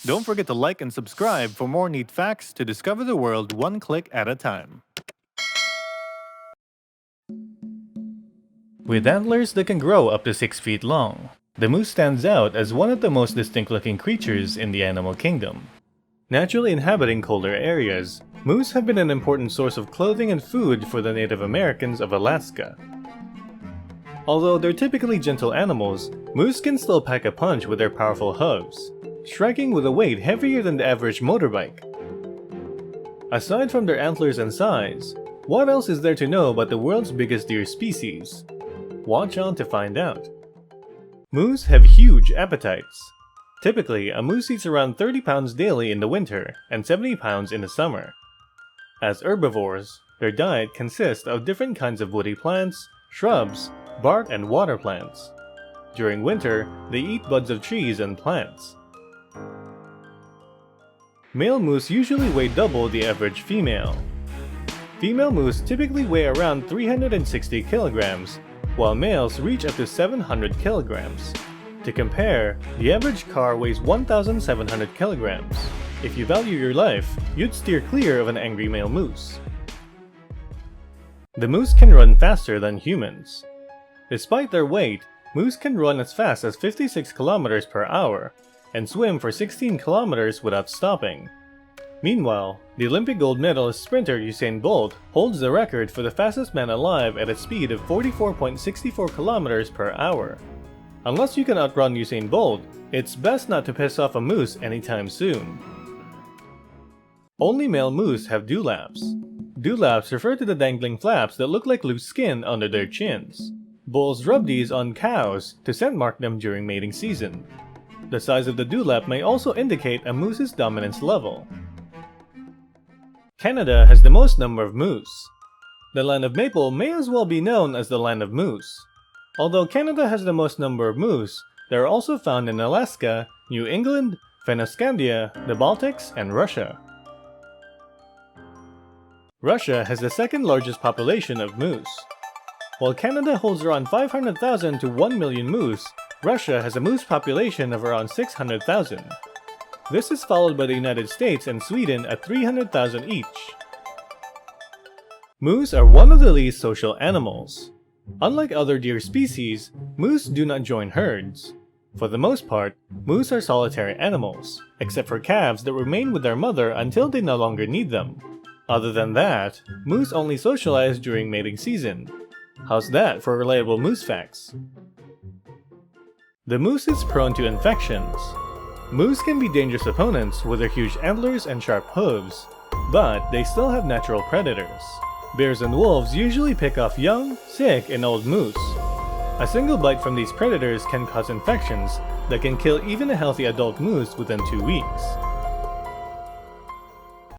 Don't forget to like and subscribe for more neat facts to discover the world one click at a time. With antlers that can grow up to 6 feet long, the moose stands out as one of the most distinct-looking creatures in the animal kingdom. Naturally inhabiting colder areas, moose have been an important source of clothing and food for the Native Americans of Alaska. Although they're typically gentle animals, moose can still pack a punch with their powerful hooves, striking with a weight heavier than the average motorbike. Aside from their antlers and size, what else is there to know about the world's biggest deer species? Watch on to find out. Moose have huge appetites. Typically, a moose eats around 30 pounds daily in the winter and 70 pounds in the summer. As herbivores, their diet consists of different kinds of woody plants, shrubs, bark, and water plants. During winter, they eat buds of trees and plants. Male moose usually weigh double the average female. Female moose typically weigh around 360 kilograms, while males reach up to 700 kilograms. To compare, the average car weighs 1,700 kilograms. If you value your life, you'd steer clear of an angry male moose. The moose can run faster than humans. Despite their weight, moose can run as fast as 56 kilometers per hour and swim for 16 kilometers without stopping. Meanwhile, the Olympic gold medalist sprinter Usain Bolt holds the record for the fastest man alive at a speed of 44.64 kilometers per hour. Unless you can outrun Usain Bolt, it's best not to piss off a moose anytime soon. Only male moose have dewlaps. Dewlaps refer to the dangling flaps that look like loose skin under their chins. Bulls rub these on cows to scent mark them during mating season. The size of the dewlap may also indicate a moose's dominance level. Canada has the most number of moose. The land of maple may as well be known as the land of moose. Although Canada has the most number of moose, they are also found in Alaska, New England, Fennoscandia, the Baltics, and Russia. Russia has the second largest population of moose. While Canada holds around 500,000 to 1 million moose, Russia has a moose population of around 600,000. This is followed by the United States and Sweden at 300,000 each. Moose are one of the least social animals. Unlike other deer species, moose do not join herds. For the most part, moose are solitary animals, except for calves that remain with their mother until they no longer need them. Other than that, moose only socialize during mating season. How's that for reliable moose facts? The moose is prone to infections. Moose can be dangerous opponents with their huge antlers and sharp hooves, but they still have natural predators. Bears and wolves usually pick off young, sick, and old moose. A single bite from these predators can cause infections that can kill even a healthy adult moose within 2 weeks.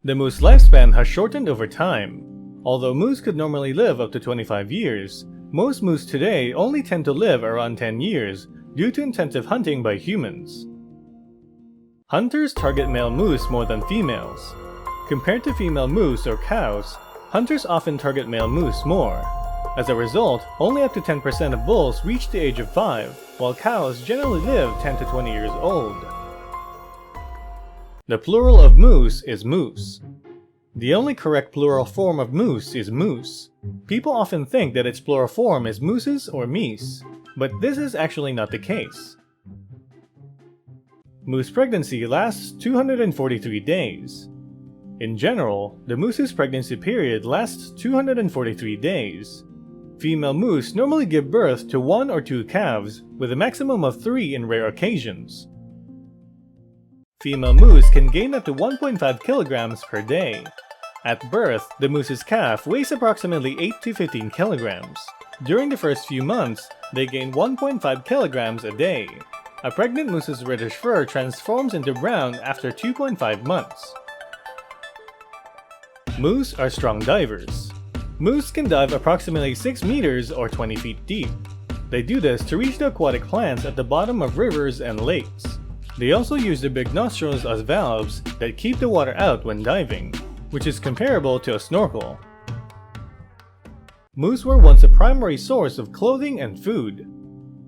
The moose lifespan has shortened over time. Although moose could normally live up to 25 years, most moose today only tend to live around 10 years due to intensive hunting by humans. Hunters target male moose more than females. Compared to female moose or cows, hunters often target male moose more. As a result, only up to 10% of bulls reach the age of 5, while cows generally live 10 to 20 years old. The plural of moose is moose. The only correct plural form of moose is moose. People often think that its plural form is mooses or meese, but this is actually not the case. Moose pregnancy lasts 243 days. In general, the moose's pregnancy period lasts 243 days. Female moose normally give birth to 1 or 2 calves, with a maximum of 3 in rare occasions. Female moose can gain up to 1.5 kilograms per day. At birth, the moose's calf weighs approximately 8 to 15 kilograms. During the first few months, they gain 1.5 kilograms a day. A pregnant moose's reddish fur transforms into brown after 2.5 months. Moose are strong divers. Moose can dive approximately 6 meters or 20 feet deep. They do this to reach the aquatic plants at the bottom of rivers and lakes. They also use their big nostrils as valves that keep the water out when diving, which is comparable to a snorkel. Moose were once a primary source of clothing and food.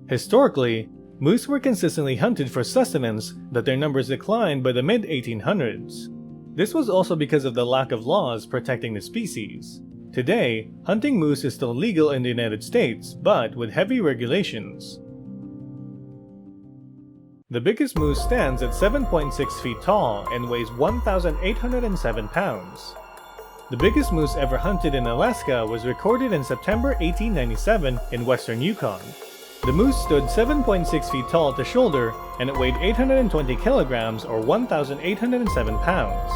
Historically, Moose were consistently hunted for sustenance, but their numbers declined by the mid-1800s. This was also because of the lack of laws protecting the species. Today, hunting moose is still legal in the United States, but with heavy regulations. The biggest moose stands at 7.6 feet tall and weighs 1,807 pounds. The biggest moose ever hunted in Alaska was recorded in September 1897 in western Yukon. The moose stood 7.6 feet tall at the shoulder, and it weighed 820 kilograms or 1,807 pounds.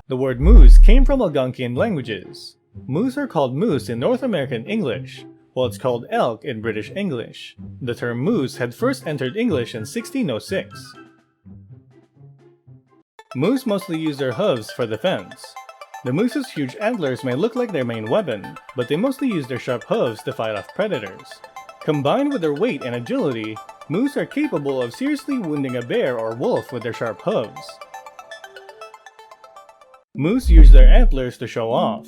The word moose came from Algonquian languages. Moose are called moose in North American English, while it's called elk in British English. The term moose had first entered English in 1606. Moose mostly use their hooves for defense. The moose's huge antlers may look like their main weapon, but they mostly use their sharp hooves to fight off predators. Combined with their weight and agility, moose are capable of seriously wounding a bear or wolf with their sharp hooves. Moose use their antlers to show off.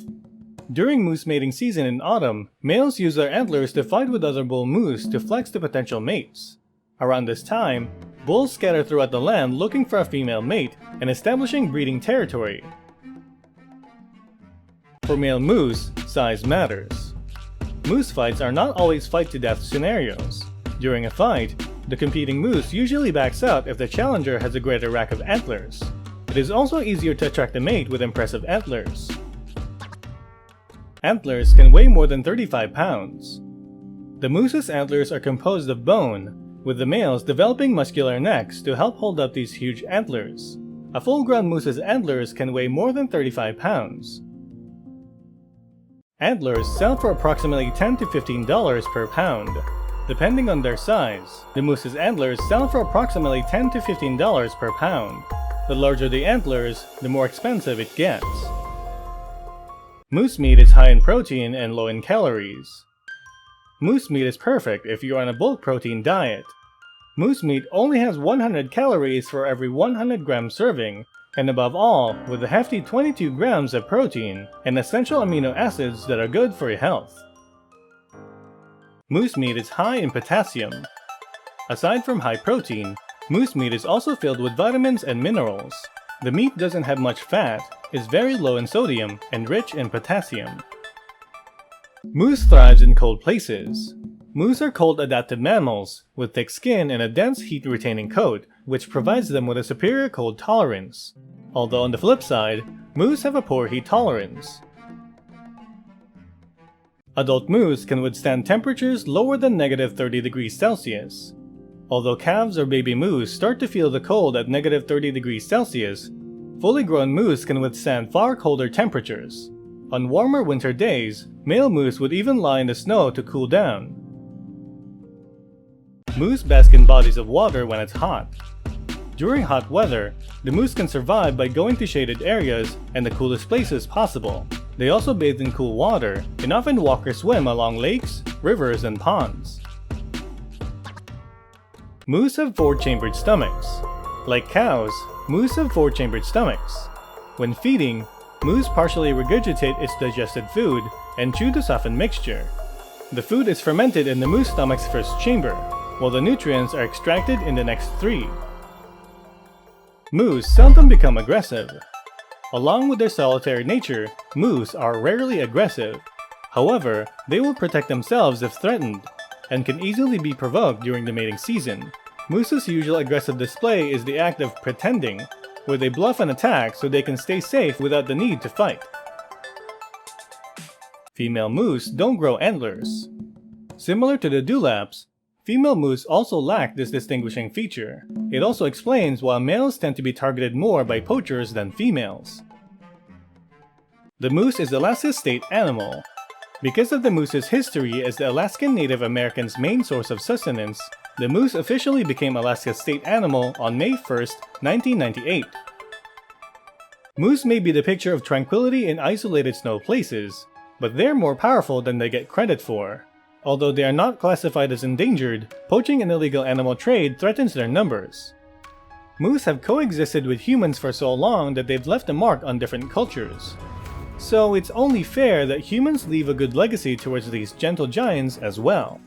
During moose mating season in autumn, males use their antlers to fight with other bull moose to flex to potential mates. Around this time, bulls scatter throughout the land looking for a female mate and establishing breeding territory. For male moose, size matters. Moose fights are not always fight-to-death scenarios. During a fight, the competing moose usually backs out if the challenger has a greater rack of antlers. It is also easier to attract a mate with impressive antlers. Antlers can weigh more than 35 pounds. The moose's antlers are composed of bone, with the males developing muscular necks to help hold up these huge antlers. A full-grown moose's antlers can weigh more than 35 pounds. Antlers sell for approximately $10 to $15 per pound. Depending on their size, the moose's antlers sell for approximately $10 to $15 per pound. The larger the antlers, the more expensive it gets. Moose meat is high in protein and low in calories. Moose meat is perfect if you're on a bulk protein diet. Moose meat only has 100 calories for every 100 gram serving, and above all, with a hefty 22 grams of protein and essential amino acids that are good for your health. Moose meat is high in potassium. Aside from high protein, moose meat is also filled with vitamins and minerals. The meat doesn't have much fat, is very low in sodium, and rich in potassium. Moose thrives in cold places. Moose are cold adapted mammals, with thick skin and a dense heat-retaining coat, which provides them with a superior cold tolerance. Although on the flip side, moose have a poor heat tolerance. Adult moose can withstand temperatures lower than negative 30 degrees Celsius. Although calves or baby moose start to feel the cold at negative 30 degrees Celsius, fully grown moose can withstand far colder temperatures. On warmer winter days, male moose would even lie in the snow to cool down. Moose bask in bodies of water when it's hot. During hot weather, the moose can survive by going to shaded areas and the coolest places possible. They also bathe in cool water and often walk or swim along lakes, rivers, and ponds. Moose have four-chambered stomachs. Like cows, moose have four-chambered stomachs. When feeding, moose partially regurgitate its digested food and chew the softened mixture. The food is fermented in the moose stomach's first chamber, while the nutrients are extracted in the next three. Moose seldom become aggressive. Along with their solitary nature, moose are rarely aggressive. However, they will protect themselves if threatened, and can easily be provoked during the mating season. Moose's usual aggressive display is the act of pretending, where they bluff an attack so they can stay safe without the need to fight. Female moose don't grow antlers. Similar to the dewlaps, female moose also lack this distinguishing feature. It also explains why males tend to be targeted more by poachers than females. The moose is Alaska's state animal. Because of the moose's history as the Alaskan Native Americans' main source of sustenance, the moose officially became Alaska's state animal on May 1, 1998. Moose may be the picture of tranquility in isolated snow places, but they're more powerful than they get credit for. Although they are not classified as endangered, poaching and illegal animal trade threatens their numbers. Moose have coexisted with humans for so long that they've left a mark on different cultures. So it's only fair that humans leave a good legacy towards these gentle giants as well.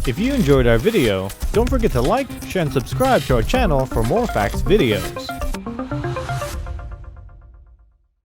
If you enjoyed our video, don't forget to like, share, and subscribe to our channel for more facts videos.